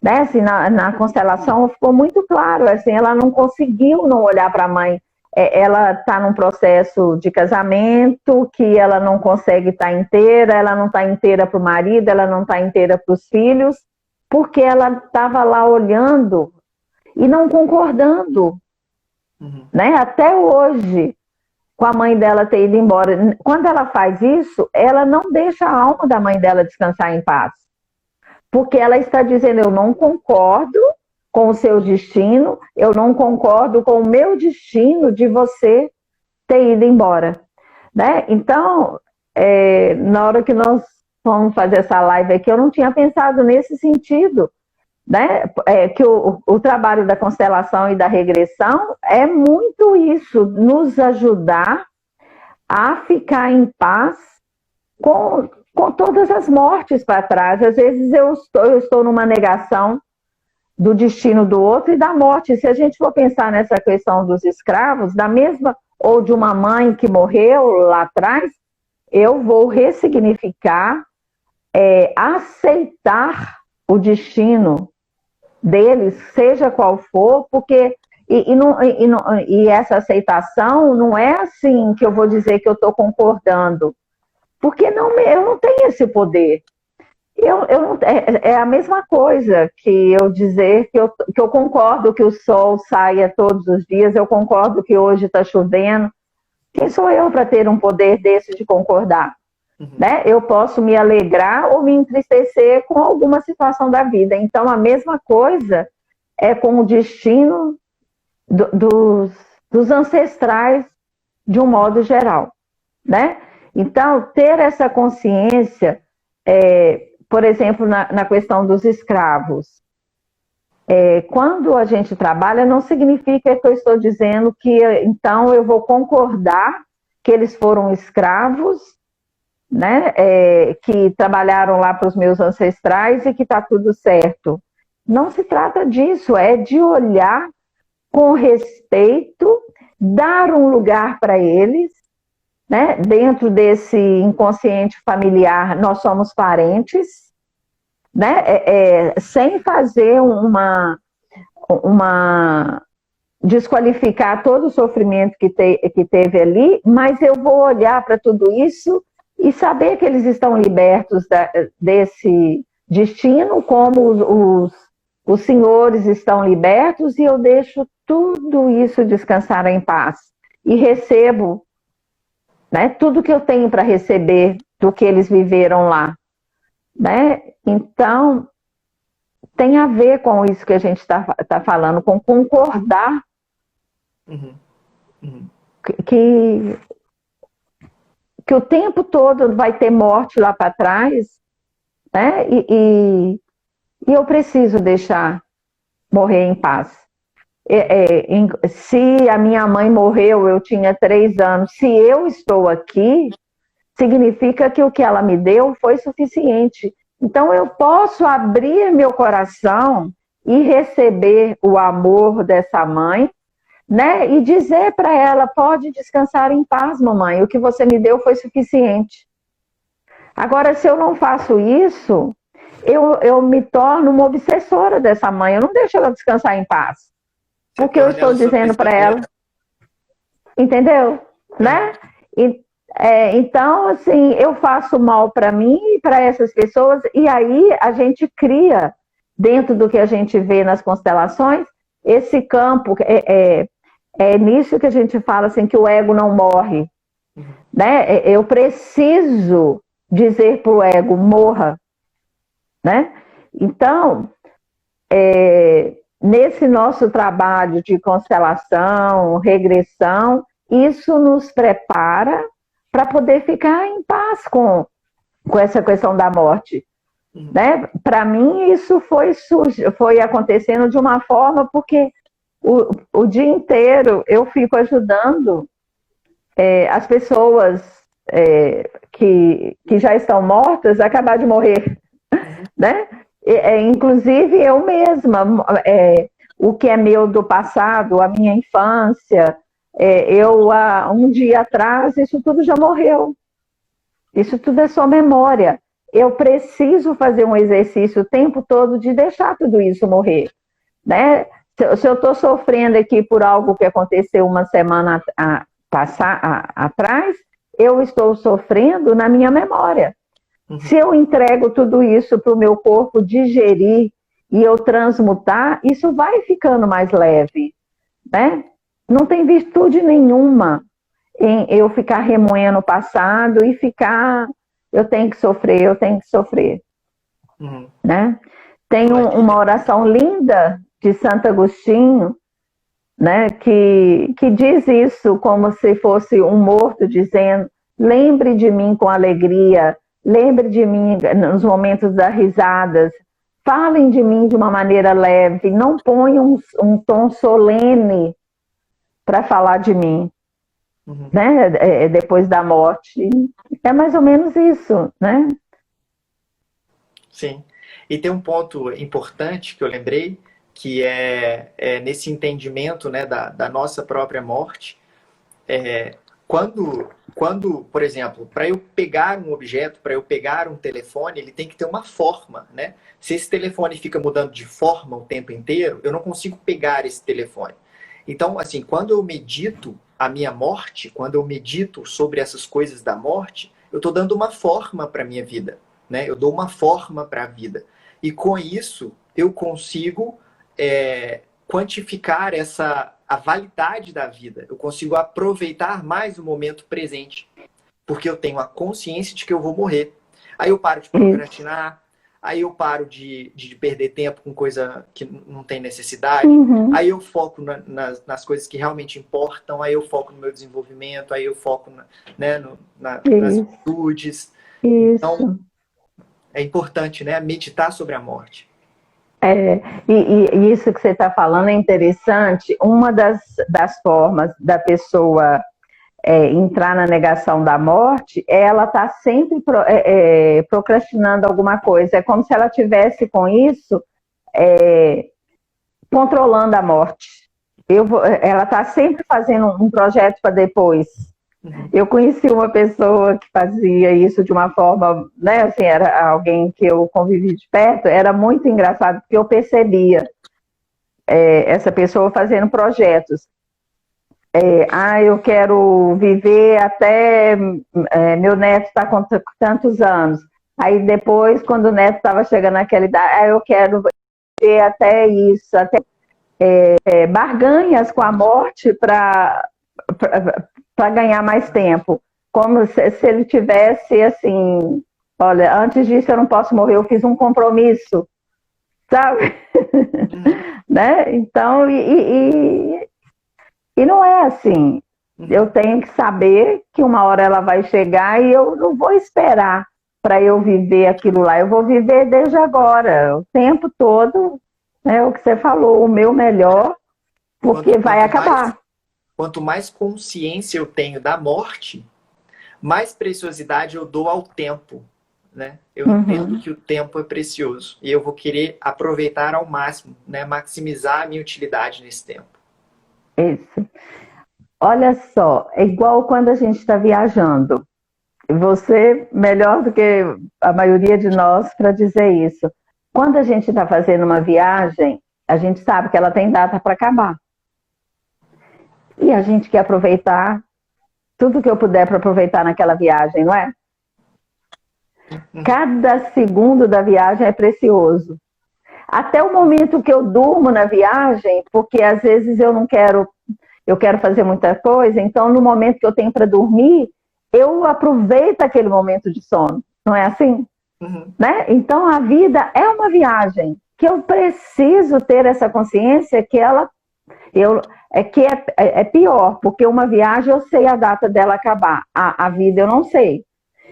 Né? Assim, na constelação ficou muito claro, assim, ela não conseguiu não olhar para a mãe. Ela está num processo de casamento, que ela não consegue estar inteira, ela não está inteira para o marido, ela não está inteira para os filhos, porque ela estava lá olhando e não concordando, né? Até hoje, com a mãe dela ter ido embora. Quando ela faz isso, ela não deixa a alma da mãe dela descansar em paz, porque ela está dizendo, eu não concordo com o seu destino, eu não concordo com o meu destino de você ter ido embora, né? Então, na hora que nós fomos fazer essa live aqui, eu não tinha pensado nesse sentido, né? Que o trabalho da constelação e da regressão é muito isso, nos ajudar a ficar em paz com com todas as mortes para trás. Às vezes eu estou numa negação do destino do outro e da morte. Se a gente for pensar nessa questão dos escravos, da mesma, ou de uma mãe que morreu lá atrás, eu vou ressignificar, aceitar o destino deles, seja qual for, porque e essa aceitação não é assim que eu vou dizer que eu estou concordando, porque eu não tenho esse poder. É a mesma coisa que eu dizer que eu concordo que o sol saia todos os dias, eu concordo que hoje está chovendo. Quem sou eu para ter um poder desse de concordar? Né? Eu posso me alegrar ou me entristecer com alguma situação da vida. Então, a mesma coisa é com o destino dos ancestrais, de um modo geral. Né? Então, ter essa consciência, por exemplo, na questão dos escravos, quando a gente trabalha, não significa que eu estou dizendo que, então, eu vou concordar que eles foram escravos, né, que trabalharam lá para os meus ancestrais e que está tudo certo. Não se trata disso, é de olhar com respeito, dar um lugar para eles, né, dentro desse inconsciente familiar, nós somos parentes, né, sem fazer uma desqualificar todo o sofrimento que teve ali, mas eu vou olhar para tudo isso e saber que eles estão libertos desse destino, como os senhores estão libertos, e eu deixo tudo isso descansar em paz. E recebo, né, tudo que eu tenho para receber do que eles viveram lá. Né? Então, tem a ver com isso que a gente tá falando, com concordar que o tempo todo vai ter morte lá para trás, né? E eu preciso deixar morrer em paz. Se a minha mãe morreu, eu tinha 3 anos, se eu estou aqui, significa que o que ela me deu foi suficiente. Então eu posso abrir meu coração e receber o amor dessa mãe, né? E dizer para ela, pode descansar em paz, mamãe, o que você me deu foi suficiente. Agora, se eu não faço isso, eu me torno uma obsessora dessa mãe, eu não deixo ela descansar em paz. Porque eu estou dizendo para ela, entendeu? Né? Então, assim, eu faço mal para mim e para essas pessoas, e aí a gente cria, dentro do que a gente vê nas constelações, esse campo, é nisso que a gente fala assim, que o ego não morre. Né? Eu preciso dizer para o ego, morra. Né? Então, nesse nosso trabalho de constelação, regressão, isso nos prepara para poder ficar em paz com essa questão da morte. Né? Para mim, isso foi acontecendo de uma forma, porque o dia inteiro eu fico ajudando as pessoas que já estão mortas a acabar de morrer. Né? Inclusive eu mesma, o que é meu do passado, a minha infância, um dia atrás, isso tudo já morreu. Isso tudo é só memória. Eu preciso fazer um exercício o tempo todo de deixar tudo isso morrer. Né? Se eu estou sofrendo aqui por algo que aconteceu uma semana atrás, eu estou sofrendo na minha memória. Se eu entrego tudo isso para o meu corpo digerir e eu transmutar, isso vai ficando mais leve. Né? Não tem virtude nenhuma em eu ficar remoendo o passado e ficar, eu tenho que sofrer. Né? Tem uma oração linda de Santo Agostinho, né, que diz isso como se fosse um morto dizendo, lembre de mim com alegria, lembre de mim nos momentos das risadas, falem de mim de uma maneira leve, não ponham um tom solene para falar de mim, né? Depois da morte. É mais ou menos isso, né? sim. E tem um ponto importante que eu lembrei, que é nesse entendimento, né, da nossa própria morte. Quando, por exemplo, para eu pegar um objeto, para eu pegar um telefone, ele tem que ter uma forma, né? Se esse telefone fica mudando de forma o tempo inteiro, eu não consigo pegar esse telefone. Então, assim, quando eu medito a minha morte, quando eu medito sobre essas coisas da morte, eu estou dando uma forma para a minha vida, né? Eu dou uma forma para a vida. E com isso, eu consigo quantificar a validade da vida. Eu consigo aproveitar mais o momento presente, porque eu tenho a consciência de que eu vou morrer. Aí eu paro de procrastinar, aí eu paro de perder tempo com coisa que não tem necessidade, aí eu foco nas coisas que realmente importam, aí eu foco no meu desenvolvimento, aí eu foco nas virtudes. Então, é importante, né, meditar sobre a morte. E isso que você está falando é interessante. Uma das formas da pessoa entrar na negação da morte é ela estar sempre procrastinando alguma coisa. É como se ela tivesse com isso controlando a morte. Ela está sempre fazendo um projeto para depois. Eu conheci uma pessoa que fazia isso de uma forma, né, assim, era alguém que eu convivi de perto, era muito engraçado, porque eu percebia essa pessoa fazendo projetos. Eu quero viver até meu neto está com tantos anos. Aí depois, quando o neto estava chegando naquela idade, eu quero viver até isso, até barganhas com a morte para ganhar mais tempo. Como se ele tivesse assim, olha, antes disso eu não posso morrer, eu fiz um compromisso, sabe? Né? Então, e não é assim. Eu tenho que saber que uma hora ela vai chegar e eu não vou esperar para eu viver aquilo lá. Eu vou viver desde agora, o tempo todo, né, o que você falou, o meu melhor, porque vai acabar. Quanto mais consciência eu tenho da morte, mais preciosidade eu dou ao tempo, né? Eu entendo que o tempo é precioso e eu vou querer aproveitar ao máximo, né? Maximizar a minha utilidade nesse tempo. Isso. Olha só, é igual quando a gente está viajando. Você, melhor do que a maioria de nós para dizer isso. Quando a gente está fazendo uma viagem, a gente sabe que ela tem data para acabar. E a gente quer aproveitar tudo que eu puder para aproveitar naquela viagem, não é? Cada segundo da viagem é precioso. Até o momento que eu durmo na viagem, porque às vezes eu quero fazer muita coisa, então no momento que eu tenho para dormir, eu aproveito aquele momento de sono, não é assim? Né? Então a vida é uma viagem, que eu preciso ter essa consciência que é pior, porque uma viagem eu sei a data dela acabar, a vida eu não sei.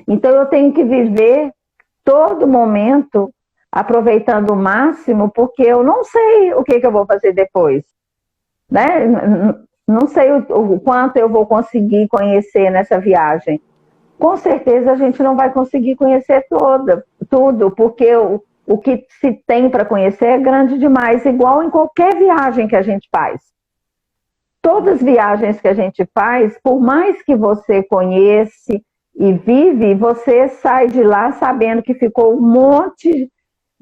Então eu tenho que viver todo momento aproveitando o máximo, porque eu não sei o que eu vou fazer depois, né? Não sei o quanto eu vou conseguir conhecer nessa viagem. Com certeza a gente não vai conseguir conhecer tudo, porque o que se tem para conhecer é grande demais, igual em qualquer viagem que a gente faz. Todas as viagens que a gente faz, por mais que você conhece e vive, você sai de lá sabendo que ficou um monte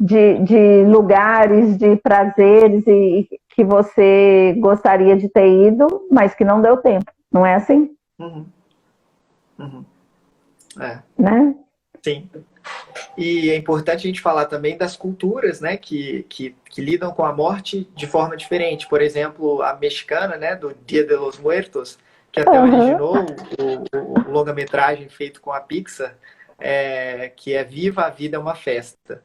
de lugares, de prazeres e que você gostaria de ter ido, mas que não deu tempo. Não é assim? Né? Sim. E é importante a gente falar também das culturas, né, que lidam com a morte de forma diferente. Por exemplo, a mexicana, né, do Dia de los Muertos, que até originou o longa-metragem feito com a Pixar, que é Viva a Vida é uma Festa.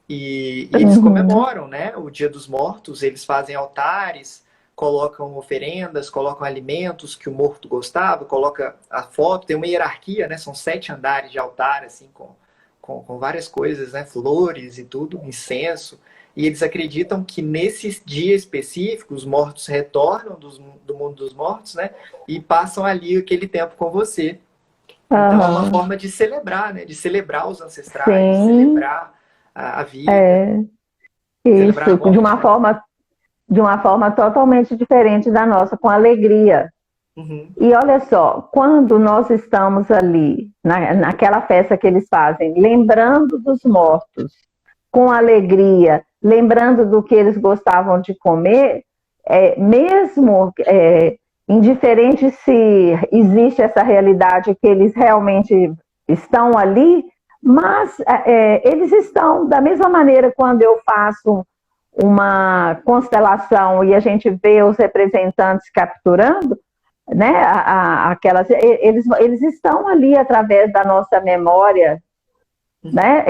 E eles comemoram, né, o Dia dos Mortos, eles fazem altares, colocam oferendas, colocam alimentos que o morto gostava, coloca a foto, tem uma hierarquia, né, são 7 andares de altar, assim, com várias coisas, né, flores e tudo, incenso, e eles acreditam que nesse dia específico os mortos retornam do mundo dos mortos, né, e passam ali aquele tempo com você. Então é uma forma de celebrar, né, de celebrar os ancestrais, de celebrar a vida, É, celebrar a isso, morte. de uma forma totalmente diferente da nossa, com alegria. Uhum, E olha só, quando nós estamos ali, naquela festa que eles fazem, lembrando dos mortos, com alegria, lembrando do que eles gostavam de comer, mesmo indiferente se existe essa realidade que eles realmente estão ali, mas eles estão, da mesma maneira quando eu faço uma constelação e a gente vê os representantes capturando, né, eles estão ali através da nossa memória, né,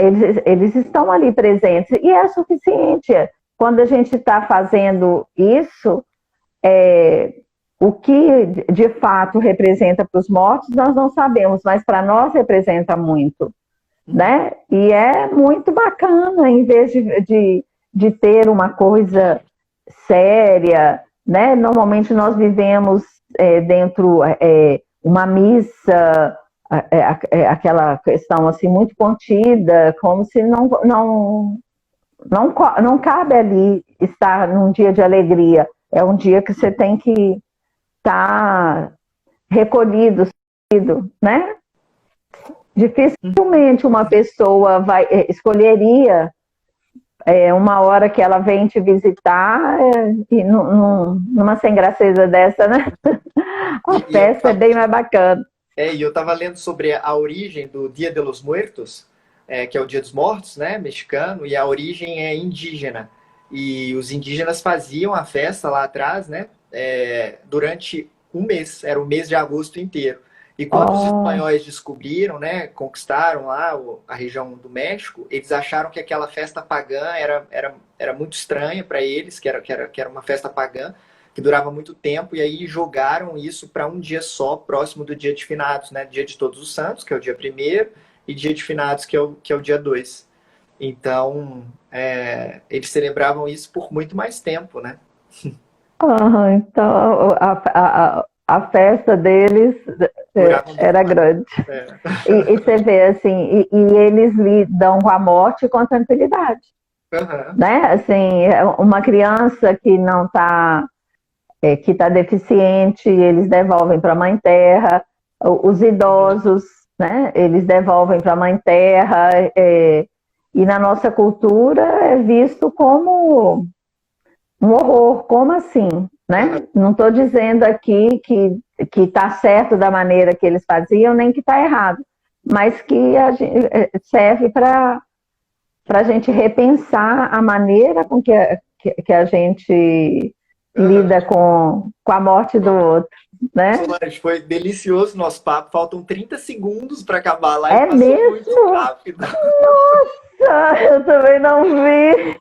eles estão ali presentes, e é suficiente. Quando a gente está fazendo isso, o que de fato representa para os mortos, nós não sabemos, mas para nós representa muito, né? E é muito bacana, em vez de ter uma coisa séria, né? Normalmente nós vivemos dentro uma missa, aquela questão assim muito contida, como se não cabe ali estar num dia de alegria. É um dia que você tem que estar recolhido, né? Dificilmente uma pessoa escolheria uma hora que ela vem te visitar e numa sem graceza dessa, né? A festa é bem mais bacana. E eu estava lendo sobre a origem do Dia de los Muertos, que é o Dia dos Mortos, né, mexicano, e a origem é indígena. E os indígenas faziam a festa lá atrás, né, durante um mês, era o mês de agosto inteiro. E quando os espanhóis descobriram, né, conquistaram lá a região do México, eles acharam que aquela festa pagã era muito estranha para eles, que era uma festa pagã, que durava muito tempo, e aí jogaram isso para um dia só, próximo do dia de finados, né? Dia de Todos os Santos, que é o dia 1º, e dia de finados, que é o dia 2. Então, eles celebravam isso por muito mais tempo, né? Então, a festa deles era grande. E você vê, assim, e eles lidam com a morte com tranquilidade. Uhum. Né? Assim, uma criança que não está que está deficiente, eles devolvem para a Mãe Terra, os idosos, né, eles devolvem para a Mãe Terra, e na nossa cultura é visto como um horror, como assim? Né? Não estou dizendo aqui que está certo da maneira que eles faziam, nem que está errado, mas que serve para a gente repensar a maneira com que a gente lida com a morte do outro, né? Solange, foi delicioso o nosso papo. Faltam 30 segundos para acabar a live. É passou mesmo? muito rápido. Nossa, eu também não vi.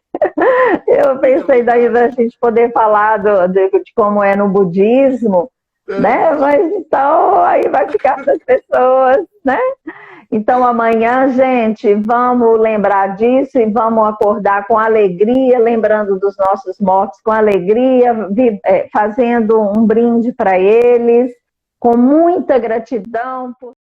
Eu pensei daí da gente poder falar de como é no budismo, né? Mas então aí vai ficar para as pessoas, né? Então amanhã, gente, vamos lembrar disso e vamos acordar com alegria, lembrando dos nossos mortos com alegria, fazendo um brinde para eles, com muita gratidão por